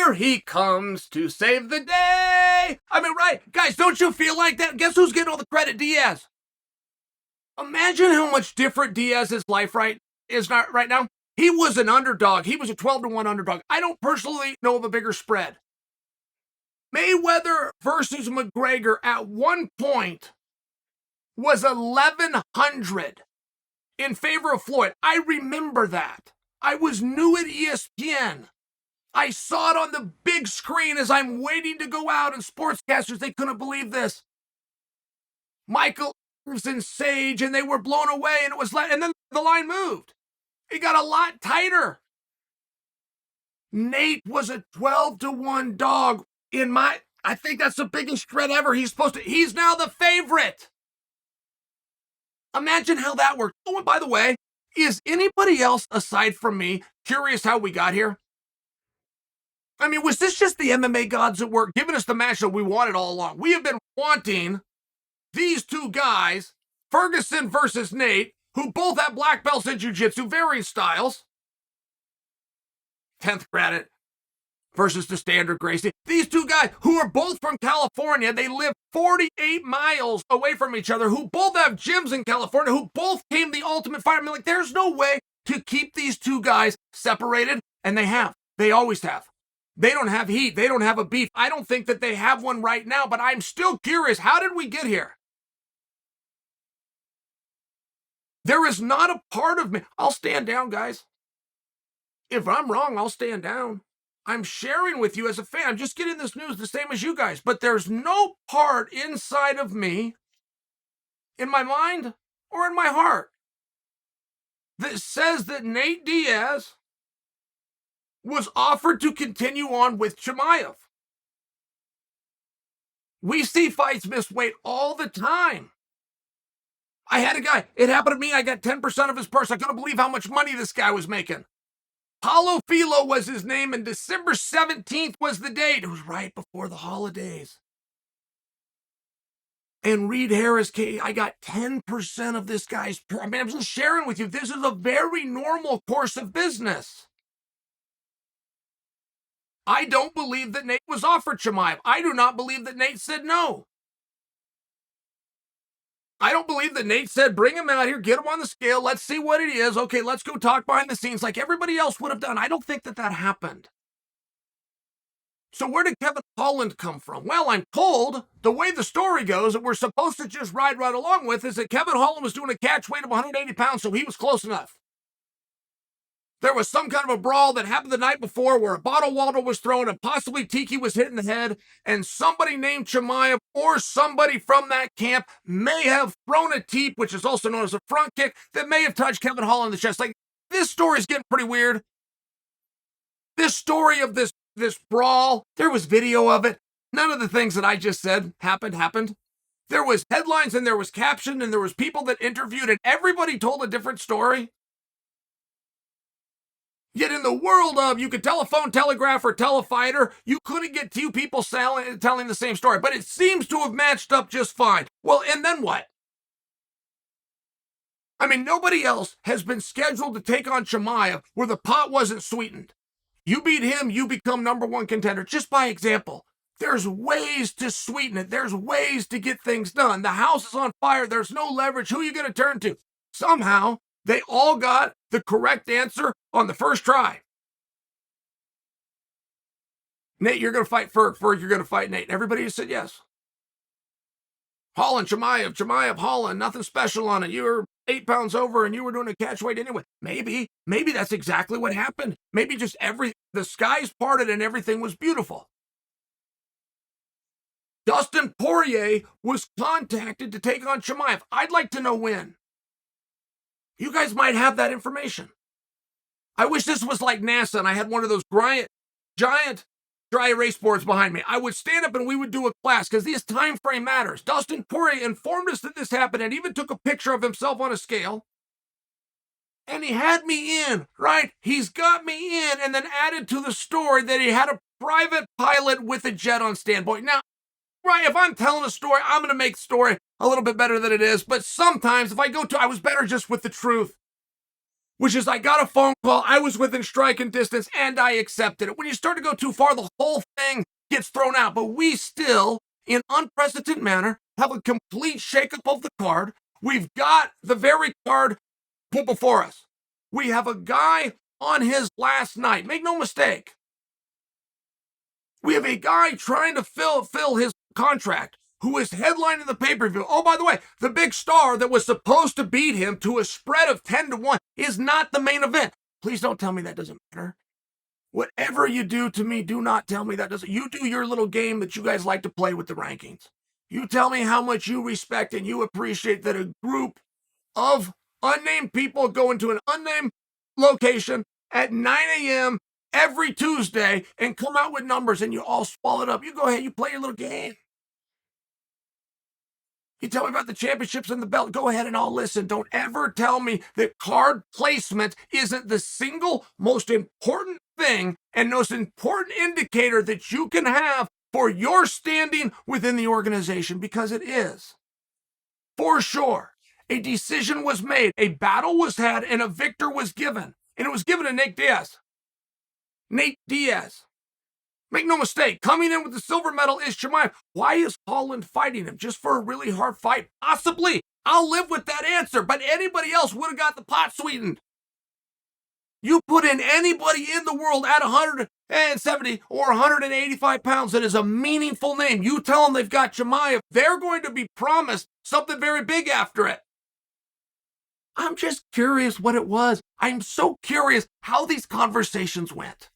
Here he comes to save the day. I mean, right, guys, don't you feel like that? Guess who's getting all the credit? Diaz. Imagine how much different Diaz's life is not right now. He was an underdog. He was a 12-1 underdog. I don't personally know of a bigger spread. Mayweather versus McGregor at one point was 1,100 in favor of Floyd. I remember that. I was new at ESPN. I saw it on the big screen as I'm waiting to go out, and sportscasters, they couldn't believe this. Michael and Sage, and they were blown away, and and then the line moved. It got a lot tighter. Nate was a 12-1 dog I think that's the biggest spread ever. He's now the favorite. Imagine how that worked. Oh, and by the way, is anybody else aside from me curious how we got here? I mean, was this just the MMA gods at work giving us the matchup we wanted all along? We have been wanting these two guys, Ferguson versus Nate, who both have black belts in jiu-jitsu, varying styles. 10th credit versus the standard Gracie. These two guys who are both from California, they live 48 miles away from each other, who both have gyms in California, who both came the Ultimate Fighter. I mean, like, there's no way to keep these two guys separated, and they have. They always have. They don't have heat. They don't have a beef. I don't think that they have one right now, but I'm still curious. How did we get here? There is not a part of me. I'll stand down, guys. If I'm wrong, I'll stand down. I'm sharing with you as a fan. I'm just getting this news the same as you guys. But there's no part inside of me, in my mind or in my heart, that says that Nate Diaz was offered to continue on with Chimaev. We see fights miss weight all the time. I had a guy, it happened to me, I got 10% of his purse. I couldn't believe how much money this guy was making. Paulo Filo was his name, and December 17th was the date. It was right before the holidays. And Reed Harris, I got 10% of this guy's purse. I mean, I'm just sharing with you, this is a very normal course of business. I don't believe that Nate was offered Chimaev. I do not believe that Nate said no. I don't believe that Nate said, bring him out here, get him on the scale, let's see what it is. Okay, let's go talk behind the scenes like everybody else would have done. I don't think that happened. So where did Kevin Holland come from? Well, I'm told the way the story goes that we're supposed to just ride right along with is that Kevin Holland was doing a catch weight of 180 pounds, so he was close enough. There was some kind of a brawl that happened the night before where a bottle water was thrown and possibly Tiki was hit in the head, and somebody named Chimaev or somebody from that camp may have thrown a teep, which is also known as a front kick, that may have touched Kevin Holland in the chest. Like, this story's getting pretty weird. This story of this brawl, there was video of it. None of the things that I just said happened. There was headlines and there was caption and there was people that interviewed and everybody told a different story. Yet in the world of, you could telephone, telegraph, or tell a fighter, you couldn't get two people telling the same story. But it seems to have matched up just fine. Well, and then what? I mean, nobody else has been scheduled to take on Chimaev where the pot wasn't sweetened. You beat him, you become #1 contender. Just by example, there's ways to sweeten it. There's ways to get things done. The house is on fire. There's no leverage. Who are you going to turn to? Somehow, they all got the correct answer on the first try. Nate, you're going to fight Ferg. Ferg, you're going to fight Nate. Everybody said yes. Holland, Chimaev, Holland, nothing special on it. You were 8 pounds over and you were doing a catch weight anyway. Maybe that's exactly what happened. Maybe just the skies parted and everything was beautiful. Dustin Poirier was contacted to take on Chimaev. I'd like to know when. You guys might have that information. I wish this was like NASA and I had one of those giant dry erase boards behind me. I would stand up and we would do a class because this time frame matters. Dustin Poirier informed us that this happened and even took a picture of himself on a scale. And he had me in, right? He's got me in and then added to the story that he had a private pilot with a jet on standby. Now, right, if I'm telling a story, I'm going to make the story a little bit better than it is. But sometimes if I was better just with the truth. which is I got a phone call, I was within striking distance, and I accepted it. When you start to go too far, the whole thing gets thrown out. But we still, in unprecedented manner, have a complete shakeup of the card. We've got the very card put before us. We have a guy on his last night. Make no mistake. We have a guy trying to fill his contract who is headlining the pay-per-view. Oh, by the way, the big star that was supposed to beat him to a spread of 10-1 is not the main event. Please don't tell me that doesn't matter. Whatever you do to me, do not tell me that doesn't. You do your little game that you guys like to play with the rankings. You tell me how much you respect and you appreciate that a group of unnamed people go into an unnamed location at 9 a.m. every Tuesday and come out with numbers and you all swallow it up. You go ahead, you play your little game. You tell me about the championships and the belt. Go ahead and I'll listen. Don't ever tell me that card placement isn't the single most important thing and most important indicator that you can have for your standing within the organization, because it is. For sure, a decision was made, a battle was had, and a victor was given. And it was given to Nate Diaz. Nate Diaz. Make no mistake, coming in with the silver medal is Chimaev. Why is Holland fighting him? Just for a really hard fight? Possibly. I'll live with that answer, but anybody else would have got the pot sweetened. You put in anybody in the world at 170 or 185 pounds that is a meaningful name. You tell them they've got Chimaev, they're going to be promised something very big after it. I'm just curious what it was. I'm so curious how these conversations went.